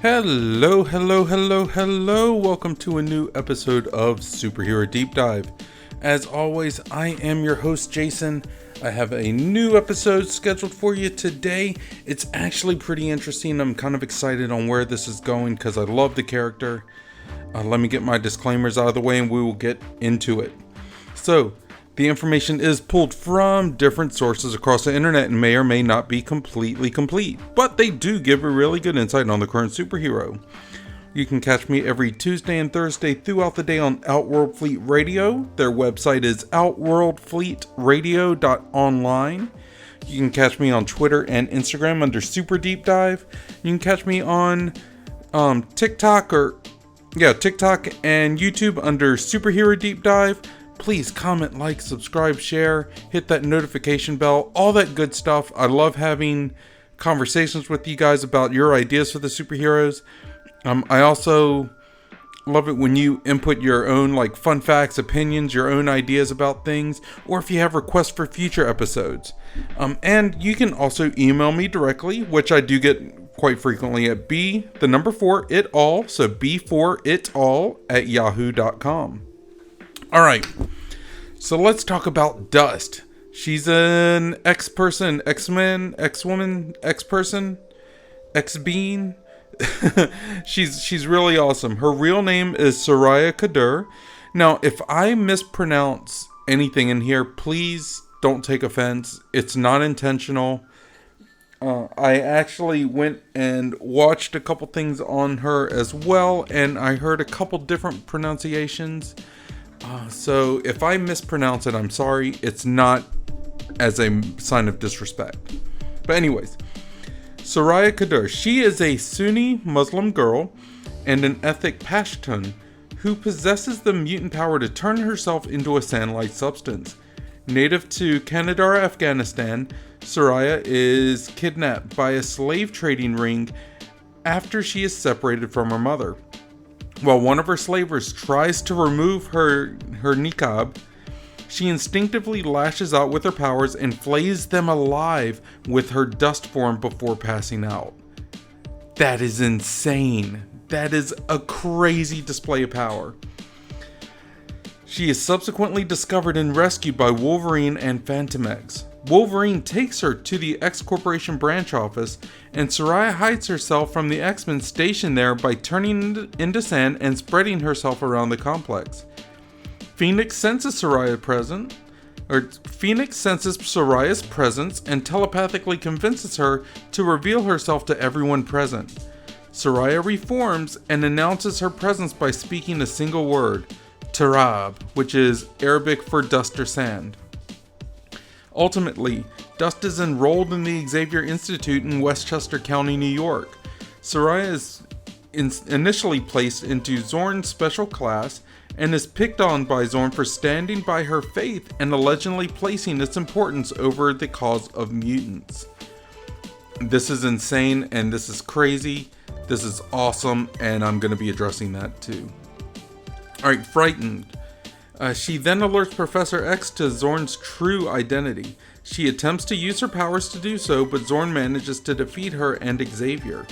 Hello, hello, hello, hello. Welcome to a new episode of Superhero Deep Dive. As always, I am your host, Jason. I have a new episode scheduled for you today. It's actually pretty interesting. I'm kind of excited on where this is going because I love the character. Let me get my disclaimers out of the way and we will get into it. So, the information is pulled from different sources across the internet and may or may not be completely complete, but they do give a really good insight on the current superhero. You can catch me every Tuesday and Thursday throughout the day on Outworld Fleet Radio. Their website is outworldfleetradio.online. You can catch me on Twitter and Instagram under Super Deep Dive. You can catch me on TikTok and YouTube under Superhero Deep Dive. Please comment, like, subscribe, share, hit that notification bell, all that good stuff. I love having conversations with you guys about your ideas for the superheroes. I also love it when you input your own fun facts, opinions, your own ideas about things, or if you have requests for future episodes. And you can also email me directly, which I do get quite frequently at B4itall, so B4itall at yahoo.com. Alright, so let's talk about Dust. She's an X-person, X-Men, X-woman, X-person, X-being. She's really awesome. Her real name is Soraya Kadur. Now, if I mispronounce anything in here, please don't take offense. It's not intentional. I actually went and watched a couple things on her as well, and I heard a couple different pronunciations. So if I mispronounce it, I'm sorry. It's not as a sign of disrespect. But anyways, Soraya Kadur. She is a Sunni Muslim girl and an ethnic Pashtun who possesses the mutant power to turn herself into a sand-like substance. Native to Kandahar, Afghanistan, Soraya is kidnapped by a slave trading ring after she is separated from her mother. While one of her slavers tries to remove her niqab, she instinctively lashes out with her powers and flays them alive with her dust form before passing out. That is insane. That is a crazy display of power. She is subsequently discovered and rescued by Wolverine and Fantomex. Wolverine takes her to the X-Corporation branch office, and Soraya hides herself from the X-Men stationed there by turning into sand and spreading herself around the complex. Phoenix senses Soraya's presence and telepathically convinces her to reveal herself to everyone present. Soraya reforms and announces her presence by speaking a single word, Tarab, which is Arabic for dust or sand. Ultimately, Dust is enrolled in the Xavier Institute in Westchester County, New York. Soraya is initially placed into Zorn's special class and is picked on by Zorn for standing by her faith and allegedly placing its importance over the cause of mutants. This is insane and this is crazy. This is awesome, and I'm going to be addressing that too. Alright, Frightened. She then alerts Professor X to Zorn's true identity. She attempts to use her powers to do so, but Zorn manages to defeat her and Xavier.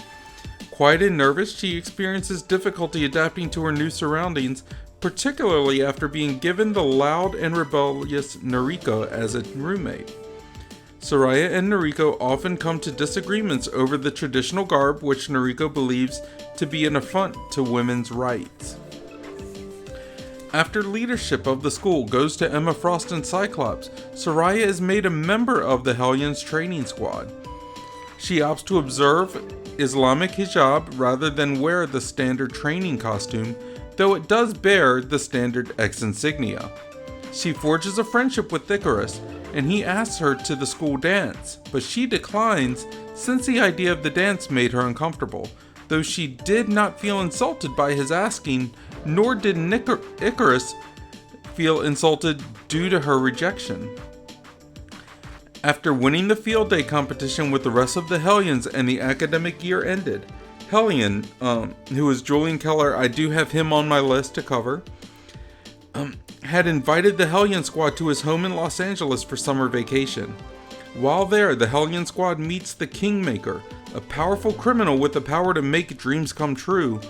Quiet and nervous, she experiences difficulty adapting to her new surroundings, particularly after being given the loud and rebellious Noriko as a roommate. Soraya and Noriko often come to disagreements over the traditional garb, which Noriko believes to be an affront to women's rights. After leadership of the school goes to Emma Frost and Cyclops, Soraya is made a member of the Hellions training squad. She opts to observe Islamic hijab rather than wear the standard training costume, though it does bear the standard X insignia. She forges a friendship with Icarus, and he asks her to the school dance, but she declines since the idea of the dance made her uncomfortable, though she did not feel insulted by his asking, nor did Icarus feel insulted due to her rejection. After winning the field day competition with the rest of the Hellions and the academic year ended, Hellion, who is Julian Keller, I do have him on my list to cover, had invited the Hellion squad to his home in Los Angeles for summer vacation. While there, the Hellion squad meets the Kingmaker, a powerful criminal with the power to make dreams come true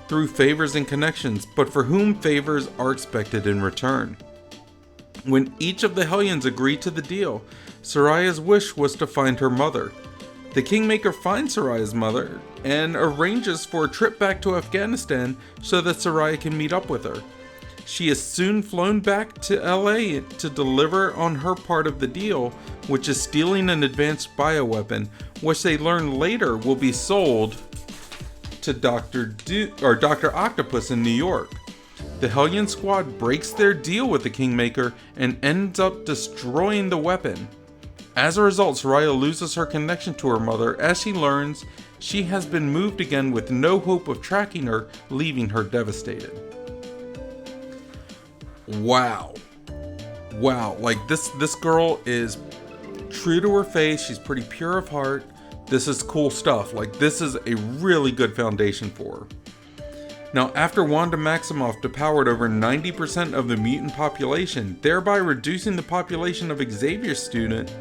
through favors and connections, but for whom favors are expected in return. When each of the Hellions agreed to the deal, Soraya's wish was to find her mother. The Kingmaker finds Soraya's mother and arranges for a trip back to Afghanistan so that Soraya can meet up with her. She is soon flown back to LA to deliver on her part of the deal, which is stealing an advanced bioweapon, which they learn later will be sold to Dr. Octopus in New York. The Hellion squad breaks their deal with the Kingmaker and ends up destroying the weapon. As a result, Soraya loses her connection to her mother as she learns she has been moved again with no hope of tracking her, leaving her devastated. Wow, like this girl is true to her face. She's pretty pure of heart. This is cool stuff. Like, this is a really good foundation for her. Now, after Wanda Maximoff depowered over 90% of the mutant population, thereby reducing the population of Xavier students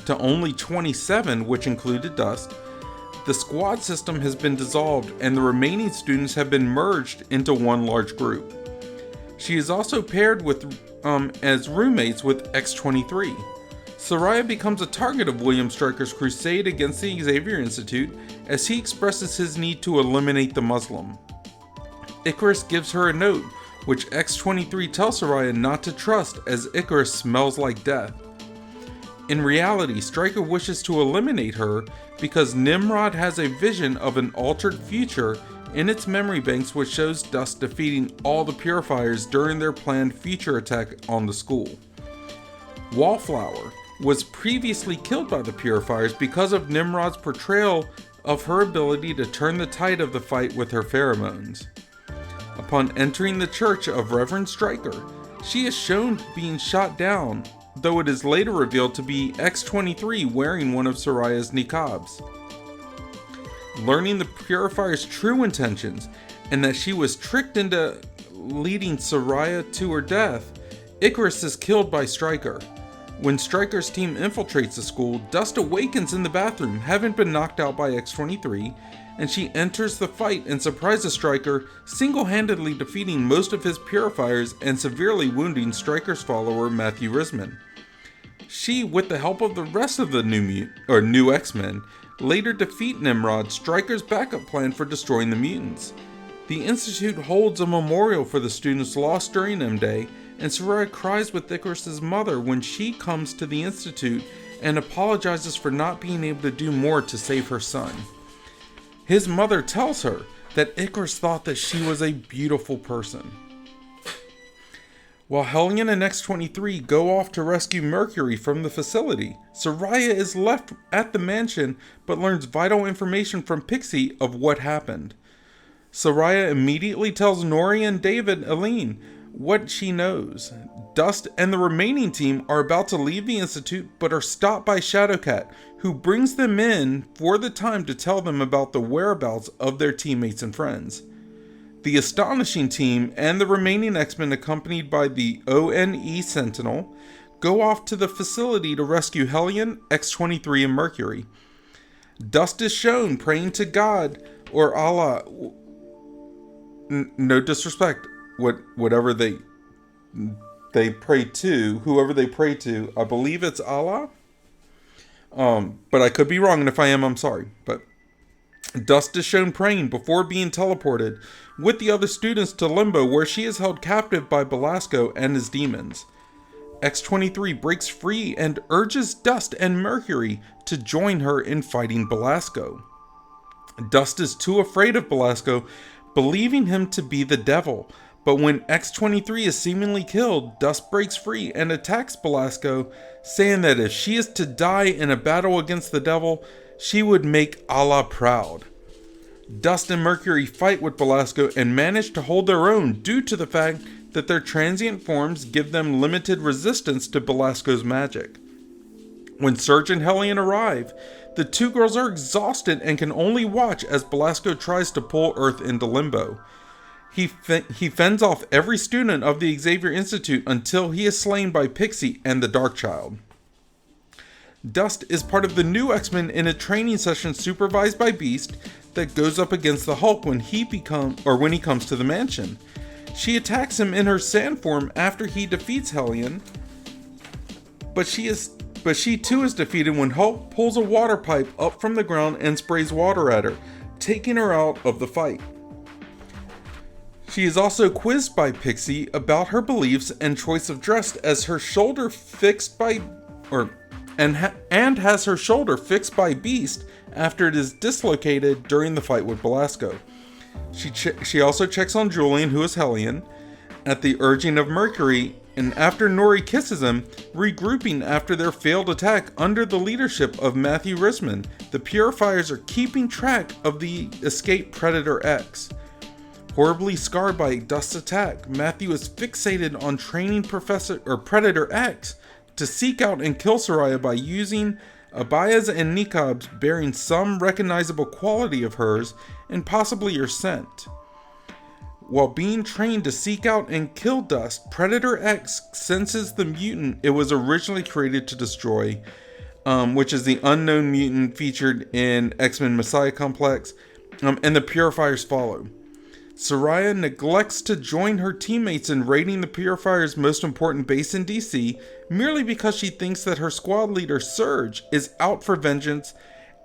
to only 27, which included Dust, the squad system has been dissolved and the remaining students have been merged into one large group. She is also paired with as roommates with X-23. Soraya becomes a target of William Stryker's crusade against the Xavier Institute as he expresses his need to eliminate the Muslim. Icarus gives her a note, which X-23 tells Soraya not to trust as Icarus smells like death. In reality, Stryker wishes to eliminate her because Nimrod has a vision of an altered future in its memory banks which shows Dust defeating all the Purifiers during their planned future attack on the school. Wallflower was previously killed by the Purifiers because of Nimrod's portrayal of her ability to turn the tide of the fight with her pheromones. Upon entering the church of Reverend Stryker, she is shown being shot down, though it is later revealed to be X-23 wearing one of Soraya's niqabs. Learning the Purifier's true intentions and that she was tricked into leading Soraya to her death, Icarus is killed by Stryker. When Stryker's team infiltrates the school, Dust awakens in the bathroom, having been knocked out by X-23, and she enters the fight and surprises Stryker, single-handedly defeating most of his Purifiers and severely wounding Stryker's follower Matthew Risman. She, with the help of the rest of the new X-Men, later defeat Nimrod, Stryker's backup plan for destroying the mutants. The Institute holds a memorial for the students lost during M-Day, and Soraya cries with Icarus' mother when she comes to the Institute and apologizes for not being able to do more to save her son. His mother tells her that Icarus thought that she was a beautiful person. While Hellion and X-23 go off to rescue Mercury from the facility, Soraya is left at the mansion but learns vital information from Pixie of what happened. Soraya immediately tells Nori and David Aline what she knows. Dust and the remaining team are about to leave the Institute but are stopped by Shadowcat, who brings them in for the time to tell them about the whereabouts of their teammates and friends. The Astonishing team and the remaining X-Men, accompanied by the ONE Sentinel, go off to the facility to rescue Hellion, X-23, and Mercury. Dust is shown praying to God or Allah. No disrespect. Whatever they pray to, whoever they pray to, I believe it's Allah. But I could be wrong, and if I am, I'm sorry. But Dust is shown praying before being teleported with the other students to Limbo, where she is held captive by Belasco and his demons. X-23 breaks free and urges Dust and Mercury to join her in fighting Belasco. Dust is too afraid of Belasco, believing him to be the devil. But when X-23 is seemingly killed, Dust breaks free and attacks Belasco, saying that if she is to die in a battle against the devil, she would make Allah proud. Dust and Mercury fight with Belasco and manage to hold their own due to the fact that their transient forms give them limited resistance to Belasco's magic. When Surge and Hellion arrive, the two girls are exhausted and can only watch as Belasco tries to pull Earth into Limbo. He fends off every student of the Xavier Institute until he is slain by Pixie and the Darkchild. Dust is part of the new X-Men in a training session supervised by Beast that goes up against the Hulk when he comes to the mansion. She attacks him in her sand form after he defeats Hellion, but she too is defeated when Hulk pulls a water pipe up from the ground and sprays water at her, taking her out of the fight. She is also quizzed by Pixie about her beliefs and choice of dress as her shoulder fixed by has her shoulder fixed by Beast after it is dislocated during the fight with Belasco. She also checks on Julian, who is Hellion, at the urging of Mercury, and after Nori kisses him, regrouping after their failed attack under the leadership of Matthew Risman. The Purifiers are keeping track of the escaped Predator X. Horribly scarred by Dust's attack, Matthew is fixated on training Predator X to seek out and kill Soraya by using abayas and niqabs bearing some recognizable quality of hers and possibly her scent. While being trained to seek out and kill Dust, Predator X senses the mutant it was originally created to destroy, which is the unknown mutant featured in X-Men Messiah Complex, and the Purifiers follow. Soraya neglects to join her teammates in raiding the Purifiers' most important base in DC merely because she thinks that her squad leader, Surge, is out for vengeance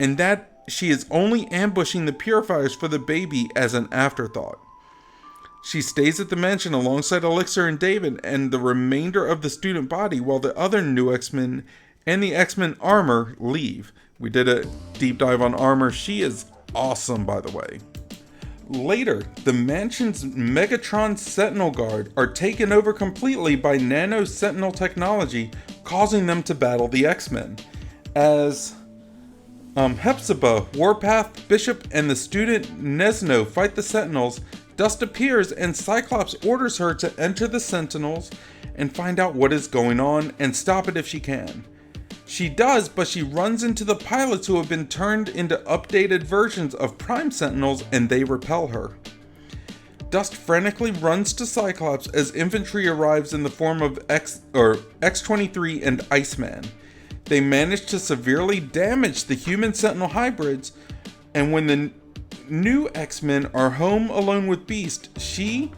and that she is only ambushing the Purifiers for the baby as an afterthought. She stays at the mansion alongside Elixir and David and the remainder of the student body while the other new X-Men and the X-Men Armor leave. We did a deep dive on Armor. She is awesome, by the way. Later, the mansion's Megatron Sentinel Guard are taken over completely by Nano Sentinel technology, causing them to battle the X-Men. As Hepzibah, Warpath, Bishop, and the student Nesno fight the Sentinels, Dust appears and Cyclops orders her to enter the Sentinels and find out what is going on and stop it if she can. She does, but she runs into the pilots who have been turned into updated versions of Prime Sentinels and they repel her. Dust frantically runs to Cyclops as infantry arrives in the form of X-23 and Iceman. They manage to severely damage the human Sentinel hybrids, and when the new X-Men are home alone with Beast, she,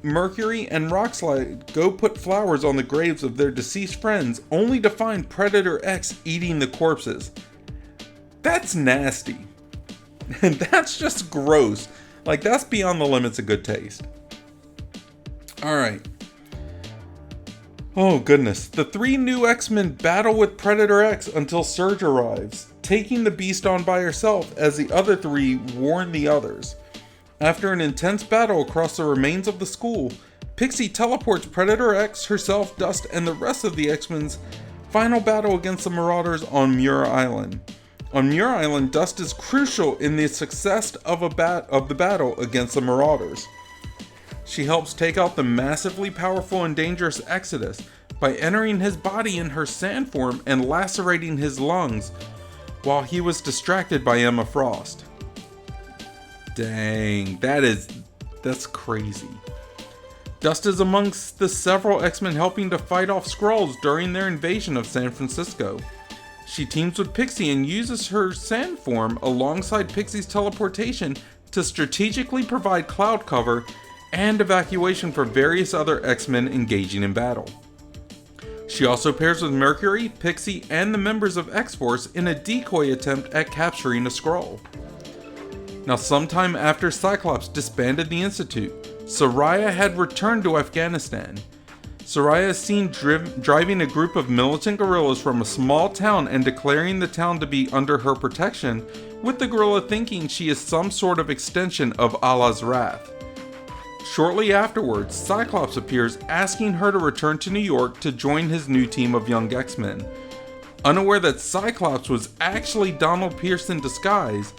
Mercury, and Rockslide go put flowers on the graves of their deceased friends, only to find Predator X eating the corpses. That's nasty. And that's just gross. Like, that's beyond the limits of good taste. Alright. Oh goodness. The three new X-Men battle with Predator X until Surge arrives, taking the Beast on by herself as the other three warn the others. After an intense battle across the remains of the school, Pixie teleports Predator X, herself, Dust, and the rest of the X-Men's final battle against the Marauders on Muir Island. On Muir Island, Dust is crucial in the success of the battle against the Marauders. She helps take out the massively powerful and dangerous Exodus by entering his body in her sand form and lacerating his lungs while he was distracted by Emma Frost. Dang, that's crazy. Dust is amongst the several X-Men helping to fight off Skrulls during their invasion of San Francisco. She teams with Pixie and uses her sand form alongside Pixie's teleportation to strategically provide cloud cover and evacuation for various other X-Men engaging in battle. She also pairs with Mercury, Pixie, and the members of X-Force in a decoy attempt at capturing a Skrull. Now, sometime after Cyclops disbanded the Institute, Soraya had returned to Afghanistan. Soraya is seen driving a group of militant guerrillas from a small town and declaring the town to be under her protection, with the guerrilla thinking she is some sort of extension of Allah's wrath. Shortly afterwards, Cyclops appears asking her to return to New York to join his new team of young X-Men. Unaware that Cyclops was actually Donald Pierce in disguise,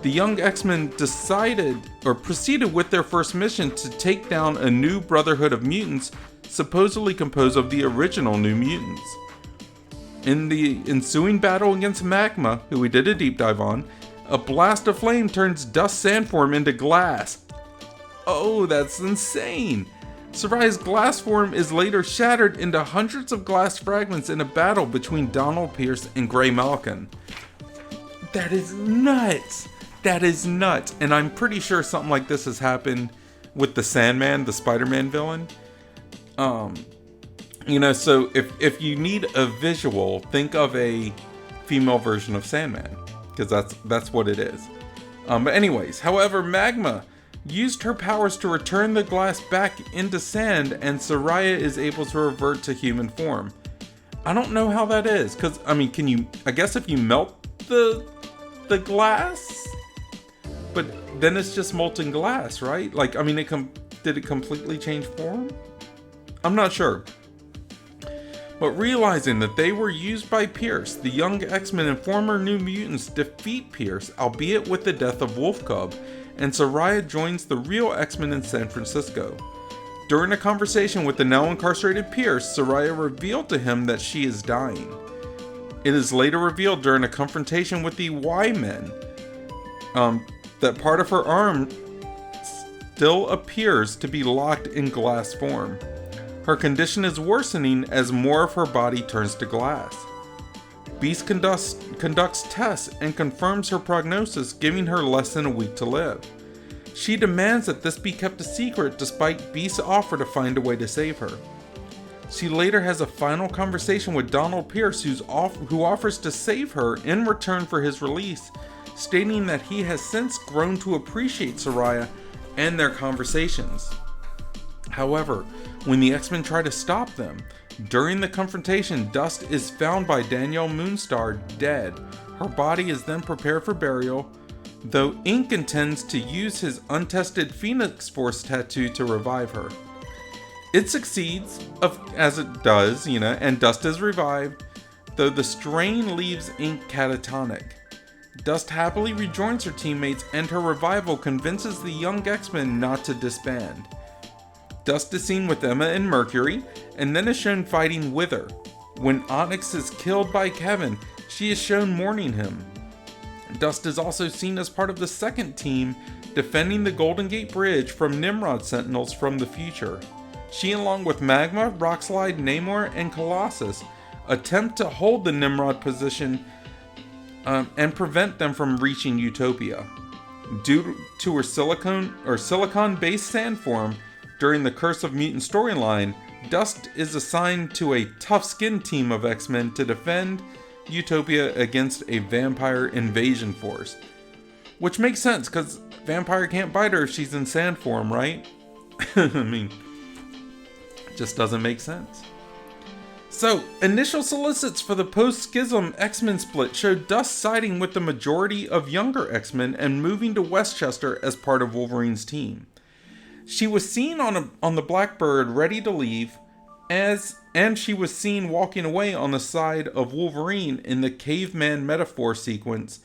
the young X-Men proceeded with their first mission to take down a new Brotherhood of Mutants, supposedly composed of the original New Mutants. In the ensuing battle against Magma, who we did a deep dive on, a blast of flame turns Dust Sandform into glass. Oh, that's insane! Soraya's glass form is later shattered into hundreds of glass fragments in a battle between Donald Pierce and Gray Malkin. That is nuts! That is nuts! And I'm pretty sure something like this has happened with the Sandman, the Spider-Man villain. So if you need a visual, think of a female version of Sandman, because that's what it is. But anyways, however, Magma used her powers to return the glass back into sand, and Soraya is able to revert to human form. I don't know how that is, because, I guess if you melt the glass, but then it's just molten glass, right? Did it completely change form? I'm not sure. But realizing that they were used by Pierce, the young X-Men and former New Mutants defeat Pierce, albeit with the death of Wolf Cub, and Soraya joins the real X-Men in San Francisco. During a conversation with the now incarcerated Pierce, Soraya revealed to him that she is dying. It is later revealed during a confrontation with the Y-Men that part of her arm still appears to be locked in glass form. Her condition is worsening as more of her body turns to glass. Beast conducts tests and confirms her prognosis, giving her less than a week to live. She demands that this be kept a secret despite Beast's offer to find a way to save her. She later has a final conversation with Donald Pierce, who offers to save her in return for his release, stating that he has since grown to appreciate Soraya and their conversations. However, when the X-Men try to stop them, during the confrontation, Dust is found by Danielle Moonstar dead. Her body is then prepared for burial, though Inc. intends to use his untested Phoenix Force tattoo to revive her. It succeeds, as it does, and Dust is revived, though the strain leaves Inc. catatonic. Dust happily rejoins her teammates, and her revival convinces the young X-Men not to disband. Dust is seen with Emma and Mercury, and then is shown fighting Wither. When Onyx is killed by Kevin, she is shown mourning him. Dust is also seen as part of the second team defending the Golden Gate Bridge from Nimrod Sentinels from the future. She, along with Magma, Rockslide, Namor, and Colossus, attempt to hold the Nimrod position and prevent them from reaching Utopia. Due to her silicon-based sand form, during the Curse of Mutant storyline, Dust is assigned to a tough-skinned team of X-Men to defend Utopia against a vampire invasion force. Which makes sense, because vampire can't bite her if she's in sand form, right? It just doesn't make sense. So, initial solicits for the post-Schism X-Men split showed Dust siding with the majority of younger X-Men and moving to Westchester as part of Wolverine's team. She was seen on the Blackbird ready to leave, and she was seen walking away on the side of Wolverine in the caveman metaphor sequence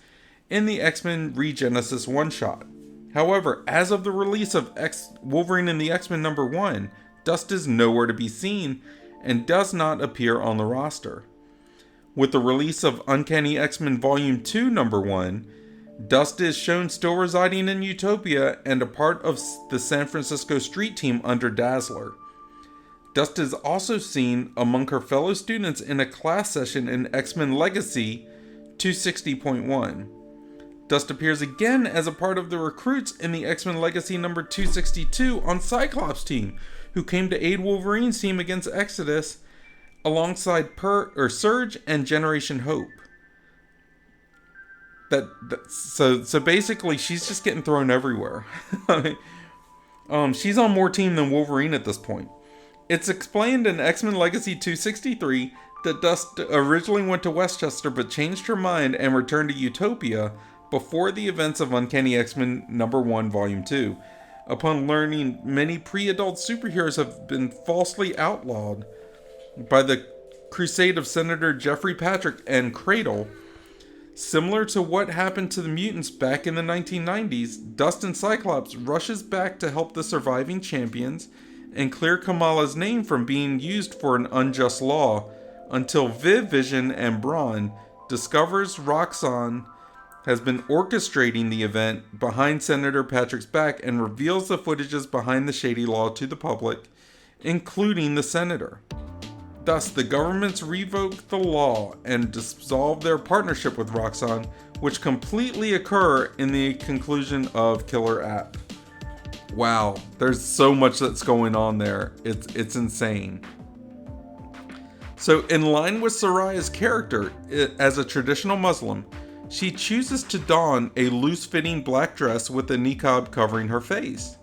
in the X-Men Regenesis one-shot. However, as of the release of Wolverine and the X-Men #1, Dust is nowhere to be seen and does not appear on the roster. With the release of Uncanny X-Men Volume 2 #1, Dust is shown still residing in Utopia and a part of the San Francisco street team under Dazzler. Dust is also seen among her fellow students in a class session in X-Men Legacy 260.1. Dust appears again as a part of the recruits in the X-Men Legacy number 262 on Cyclops' team, who came to aid Wolverine's team against Exodus alongside Surge and Generation Hope. So basically, she's just getting thrown everywhere. She's on more team than Wolverine at this point. It's explained in X-Men Legacy 263 that Dust originally went to Westchester but changed her mind and returned to Utopia before the events of Uncanny X-Men #1 Volume 2, upon learning many pre-adult superheroes have been falsely outlawed by the crusade of Senator Jeffrey Patrick and Cradle. Similar to what happened to the mutants back in the 1990s, Dust and Cyclops rushes back to help the surviving champions and clear Kamala's name from being used for an unjust law, until Vision and Brawn discovers Roxxon has been orchestrating the event behind Senator Patrick's back and reveals the footages behind the shady law to the public, including the senator. Thus, the governments revoked the law and dissolved their partnership with Roxxon, which completely occur in the conclusion of Killer App. Wow, there's so much that's going on there. It's insane. So, in line with Soraya's character as a traditional Muslim, she chooses to don a loose-fitting black dress with a niqab covering her face.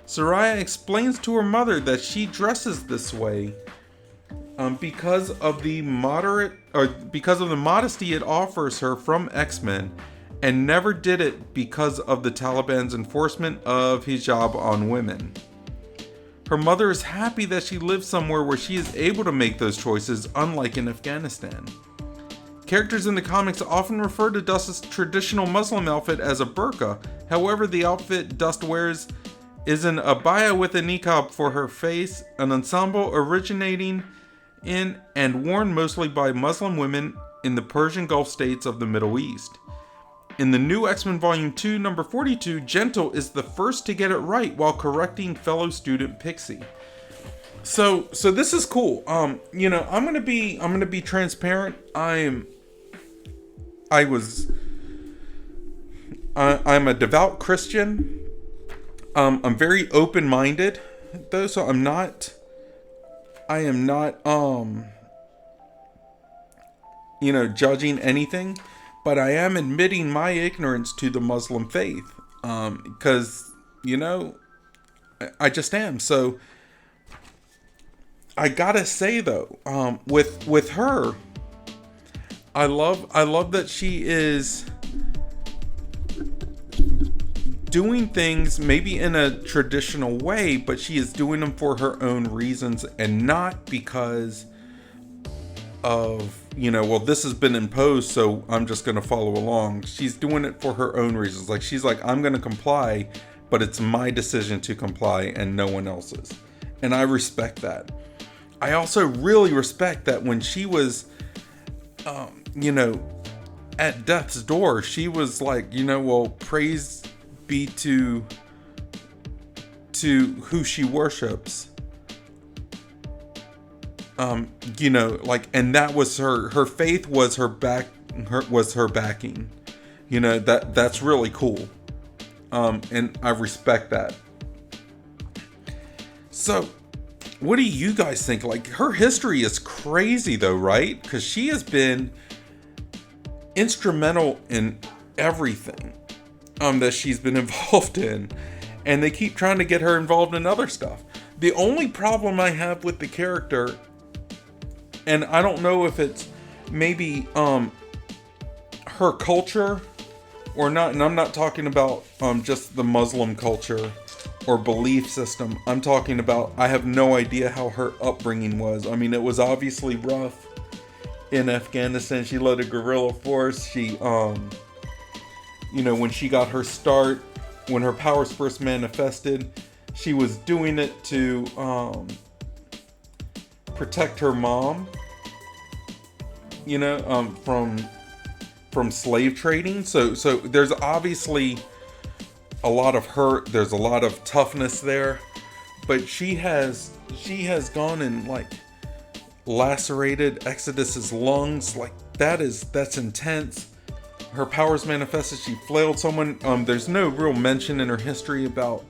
Soraya explains to her mother that she dresses this way because of the modesty it offers her from X-Men, and never did it because of the Taliban's enforcement of hijab on women. Her mother is happy that she lives somewhere where she is able to make those choices, unlike in Afghanistan. Characters in the comics often refer to Dust's traditional Muslim outfit as a burqa. However, the outfit Dust wears is an abaya with a niqab for her face, an ensemble originating in and worn mostly by Muslim women in the Persian Gulf states of the Middle East. In the new X-Men Volume 2, number 42, Gentle is the first to get it right while correcting fellow student Pixie. So this is cool. I'm gonna be transparent. I'm a devout Christian. I'm very open-minded though, so I am not judging anything, but I am admitting my ignorance to the Muslim faith, because I just am. So I gotta say though, with her, I love that she is doing things maybe in a traditional way, but she is doing them for her own reasons and not because of, this has been imposed, so I'm just going to follow along. She's doing it for her own reasons. Like, she's like, I'm going to comply, but it's my decision to comply and no one else's. And I respect that. I also really respect that when she was, at death's door, she was like, praise be to who she worships. And that was her faith was her backing. That's really cool. And I respect that. So, what do you guys think? Like, her history is crazy though, right? Because she has been instrumental in everything that she's been involved in, and they keep trying to get her involved in other stuff. The only problem I have with the character, and I don't know if it's maybe her culture or not, and I'm not talking about just the Muslim culture or belief system. I'm talking about, I have no idea how her upbringing was. I mean, it was obviously rough in Afghanistan. She led a guerrilla force. She when she got her start, when her powers first manifested, she was doing it to protect her mom, from slave trading. So there's obviously a lot of hurt. There's a lot of toughness there, but she has gone and lacerated Exodus's lungs. That's intense. Her powers manifested. She flailed someone. There's no real mention in her history about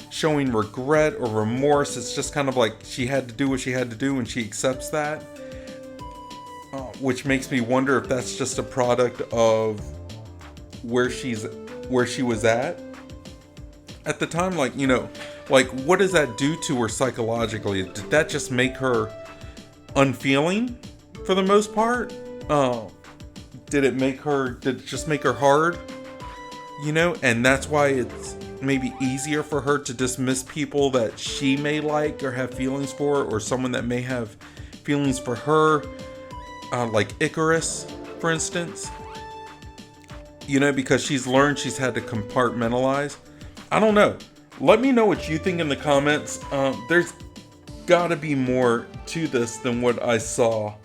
showing regret or remorse. It's just kind of like she had to do what she had to do, and she accepts that. Which makes me wonder if that's just a product of where she was at the time. What does that do to her psychologically? Did that just make her unfeeling for the most part? Did it just make her hard? And that's why it's maybe easier for her to dismiss people that she may like or have feelings for, or someone that may have feelings for her, like Icarus, for instance. Because she's learned she's had to compartmentalize. I don't know. Let me know what you think in the comments. There's gotta be more to this than what I saw.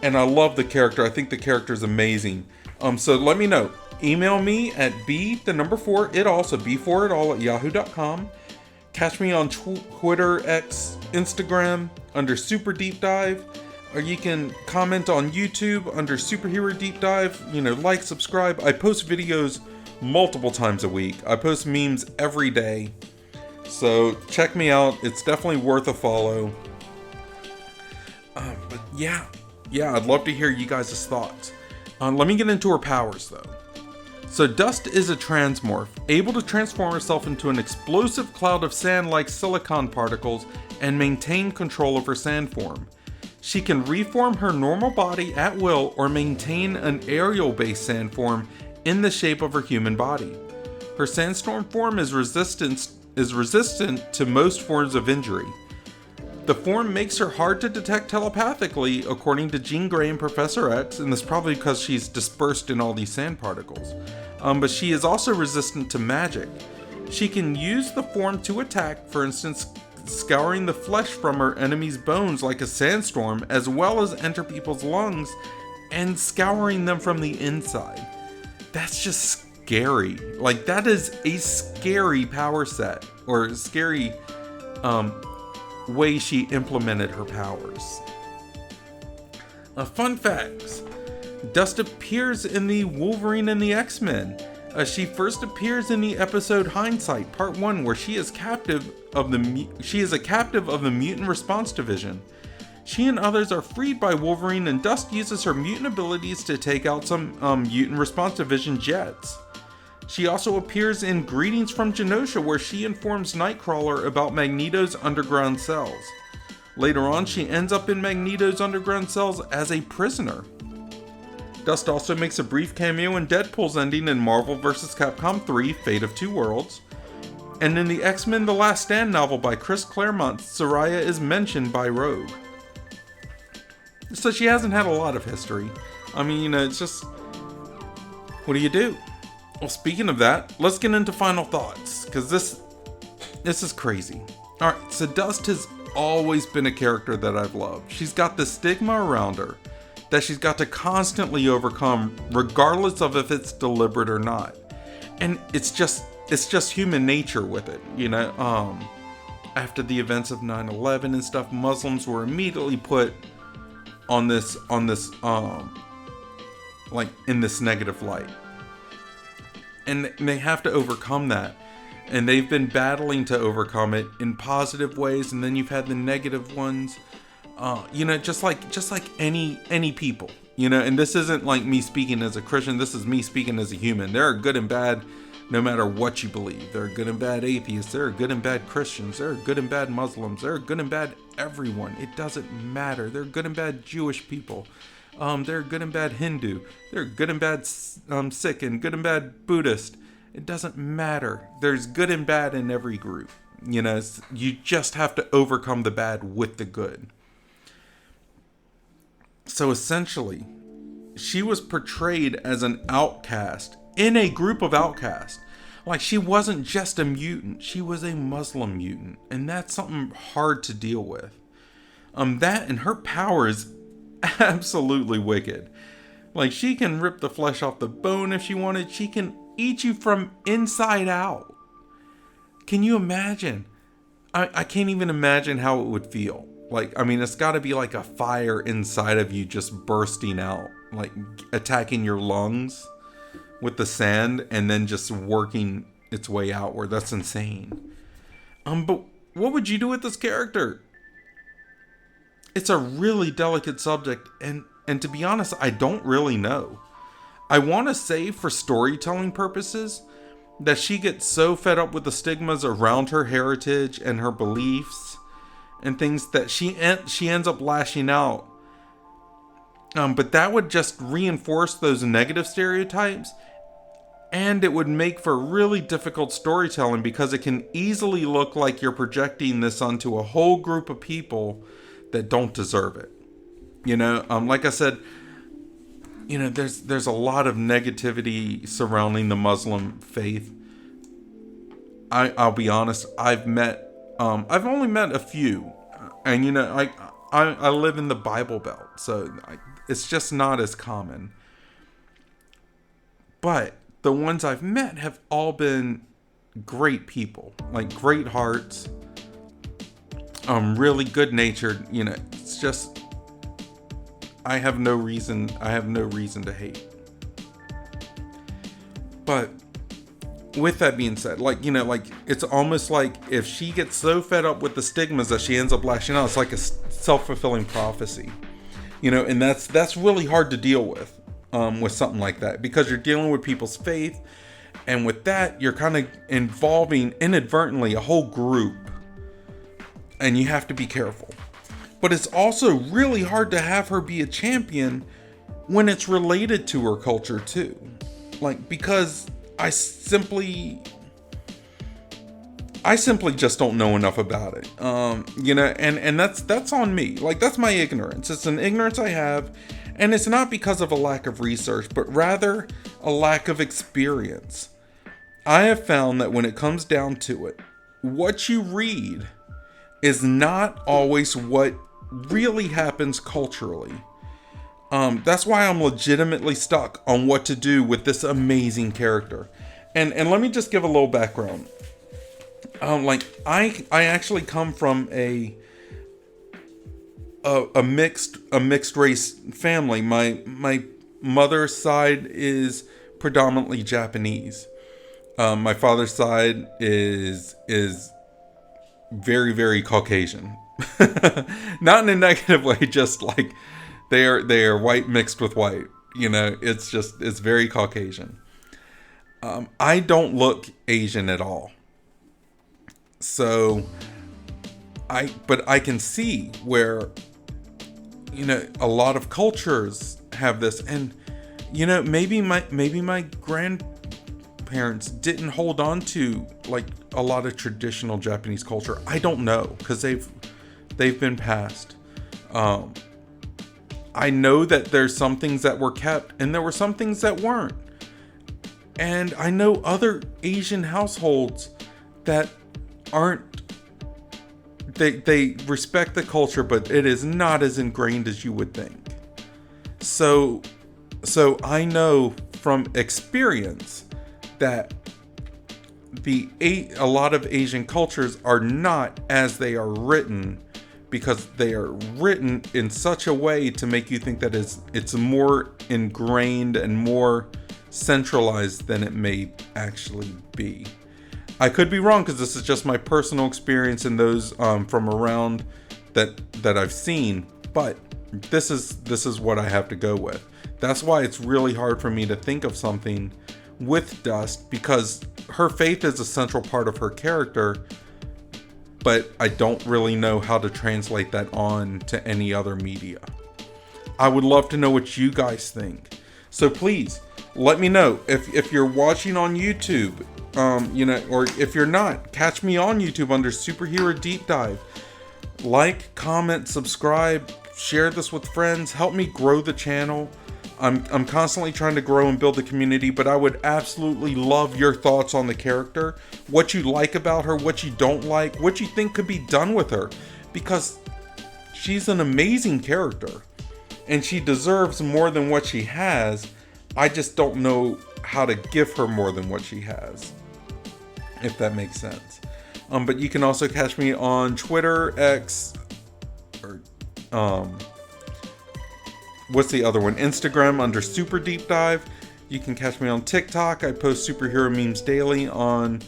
And I love the character. I think the character is amazing. So let me know. Email me at b4itall, so b4itall@yahoo.com. Catch me on Twitter, X, Instagram under Super Deep Dive, or you can comment on YouTube under Superhero Deep Dive. Like, subscribe. I post videos multiple times a week. I post memes every day. So check me out. It's definitely worth a follow. But yeah, I'd love to hear you guys' thoughts. Let me get into her powers though. So Dust is a transmorph, able to transform herself into an explosive cloud of sand-like silicon particles and maintain control of her sand form. She can reform her normal body at will or maintain an aerial-based sand form in the shape of her human body. Her sandstorm form is resistant to most forms of injury. The form makes her hard to detect telepathically, according to Jean Grey and Professor X, and this is probably because she's dispersed in all these sand particles. But she is also resistant to magic. She can use the form to attack, for instance, scouring the flesh from her enemy's bones like a sandstorm, as well as enter people's lungs and scouring them from the inside. That's just scary. Like, that is a scary power set, or scary way she implemented her powers. Fun facts. Dust appears in the Wolverine and the X-Men. She first appears in the episode Hindsight, Part 1, where she is a captive of the Mutant Response Division. She and others are freed by Wolverine, and Dust uses her mutant abilities to take out some Mutant Response Division jets. She also appears in Greetings from Genosha, where she informs Nightcrawler about Magneto's underground cells. Later on, she ends up in Magneto's underground cells as a prisoner. Dust also makes a brief cameo in Deadpool's ending in Marvel vs. Capcom 3, Fate of Two Worlds. And in the X-Men The Last Stand novel by Chris Claremont, Soraya is mentioned by Rogue. So she hasn't had a lot of history. I mean, it's just, what do you do? Well, speaking of that, let's get into final thoughts, because this is crazy. Alright, so Dust has always been a character that I've loved. She's got the stigma around her that she's got to constantly overcome, regardless of if it's deliberate or not. And it's just human nature with it, After the events of 9/11 and stuff, Muslims were immediately put on this like in this negative light. And they have to overcome that. And they've been battling to overcome it in positive ways, and then you've had the negative ones. Just like any people, and this isn't like me speaking as a Christian, this is me speaking as a human. There are good and bad no matter what you believe. There are good and bad atheists, there are good and bad Christians, there are good and bad Muslims, there are good and bad everyone. It doesn't matter. There are good and bad Jewish people. There are good and bad Hindu. There are good and bad Sikh and good and bad Buddhist. It doesn't matter. There's good and bad in every group. You just have to overcome the bad with the good. So essentially, she was portrayed as an outcast in a group of outcasts. Like, she wasn't just a mutant, she was a Muslim mutant. And that's something hard to deal with. That and her power is absolutely wicked. Like, she can rip the flesh off the bone if she wanted. She can eat you from inside out. Can you imagine? I can't even imagine how it would feel. Like, I mean, it's got to be like a fire inside of you just bursting out, like attacking your lungs with the sand and then just working its way outward. That's insane. But what would you do with this character? It's a really delicate subject, and to be honest, I don't really know. I want to say, for storytelling purposes, that she gets so fed up with the stigmas around her heritage and her beliefs and things that she ends up lashing out. But that would just reinforce those negative stereotypes, and it would make for really difficult storytelling, because it can easily look like you're projecting this onto a whole group of people that don't deserve it. Like I said, there's a lot of negativity surrounding the Muslim faith. I'll be honest, I've only met a few, and I live in the Bible Belt, so it's just not as common. But the ones I've met have all been great people, like great hearts, really good natured. It's just, I have no reason to hate. But with that being said, it's almost like if she gets so fed up with the stigmas that she ends up lashing out, it's like a self-fulfilling prophecy, and that's really hard to deal with something like that, because you're dealing with people's faith, and with that, you're kind of involving inadvertently a whole group, and you have to be careful. But it's also really hard to have her be a champion when it's related to her culture too. Because I simply just don't know enough about it. And that's on me. That's my ignorance. It's an ignorance I have, and it's not because of a lack of research, but rather a lack of experience. I have found that when it comes down to it, what you read is not always what really happens culturally. That's why I'm legitimately stuck on what to do with this amazing character. And let me just give a little background. I actually come from a mixed race family. My mother's side is predominantly Japanese. My father's side is very, very Caucasian. Not in a negative way, just like they are white mixed with white. It's very Caucasian. I don't look Asian at all. So but I can see where, a lot of cultures have this, and, maybe my grandparents didn't hold on to a lot of traditional Japanese culture. I don't know, because they've been passed. I know that there's some things that were kept, and there were some things that weren't. And I know other Asian households that aren't, they respect the culture, but it is not as ingrained as you would think. So I know from experience that a lot of Asian cultures are not as they are written, because they are written in such a way to make you think that it's more ingrained and more centralized than it may actually be. I could be wrong, because this is just my personal experience and those from around that I've seen, but this is what I have to go with. That's why it's really hard for me to think of something with Dust, because her faith is a central part of her character, but I don't really know how to translate that on to any other media. I would love to know what you guys think. So please, let me know. If you're watching on YouTube, or if you're not, catch me on YouTube under Superhero Deep Dive. Like, comment, subscribe, share this with friends. Help me grow the channel. I'm constantly trying to grow and build the community, but I would absolutely love your thoughts on the character, what you like about her, what you don't like, what you think could be done with her, because she's an amazing character and she deserves more than what she has. I just don't know how to give her more than what she has, if that makes sense. But you can also catch me on Twitter, X, or what's the other one? Instagram under Super Deep Dive. You can catch me on TikTok. I post superhero memes daily on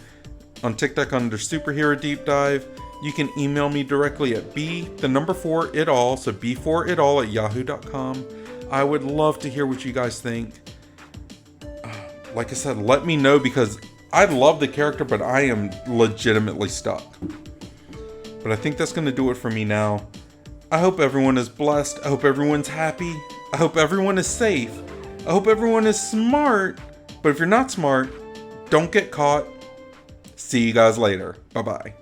TikTok under Superhero Deep Dive. You can email me directly at b4itall, so b4itall at yahoo.com. I would love to hear what you guys think. Like I said, let me know, because I love the character, but I am legitimately stuck. But I think that's going to do it for me now. I hope everyone is blessed. I hope everyone's happy. I hope everyone is safe. I hope everyone is smart. But if you're not smart, don't get caught. See you guys later. Bye-bye.